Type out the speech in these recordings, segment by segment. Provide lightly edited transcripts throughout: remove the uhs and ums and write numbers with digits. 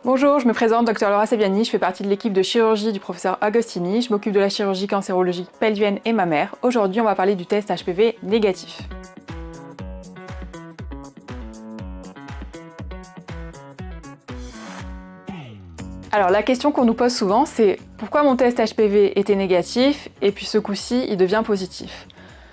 Bonjour, je me présente, Dr Laura Saviani, je fais partie de l'équipe de chirurgie du professeur Agostini, je m'occupe de la chirurgie cancérologique pelvienne et mammaire. Aujourd'hui, on va parler du test HPV négatif. Alors la question qu'on nous pose souvent, c'est pourquoi mon test HPV était négatif et puis ce coup-ci, il devient positif.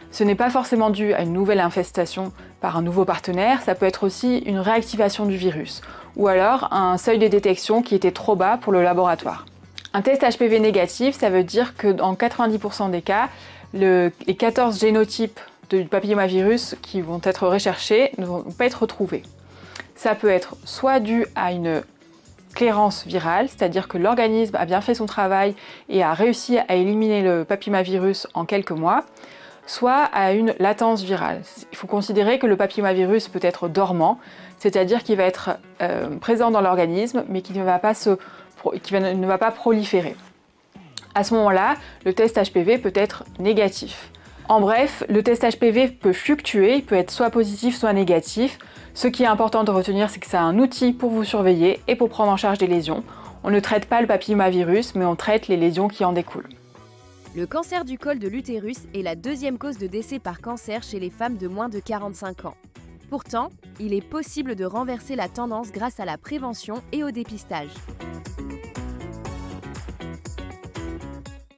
Ce n'est pas forcément dû à une nouvelle infestation par un nouveau partenaire, ça peut être aussi une réactivation du virus, ou alors un seuil de détection qui était trop bas pour le laboratoire. Un test HPV négatif, ça veut dire que dans 90% des cas, les 14 génotypes du papillomavirus qui vont être recherchés ne vont pas être retrouvés. Ça peut être soit dû à une clairance virale, c'est-à-dire que l'organisme a bien fait son travail et a réussi à éliminer le papillomavirus en quelques mois, soit à une latence virale. Il faut considérer que le papillomavirus peut être dormant, c'est-à-dire qu'il va être présent dans l'organisme, mais qui ne va pas proliférer. À ce moment-là, le test HPV peut être négatif. En bref, le test HPV peut fluctuer, il peut être soit positif, soit négatif. Ce qui est important de retenir, c'est que c'est un outil pour vous surveiller et pour prendre en charge des lésions. On ne traite pas le papillomavirus, mais on traite les lésions qui en découlent. Le cancer du col de l'utérus est la deuxième cause de décès par cancer chez les femmes de moins de 45 ans. Pourtant, il est possible de renverser la tendance grâce à la prévention et au dépistage.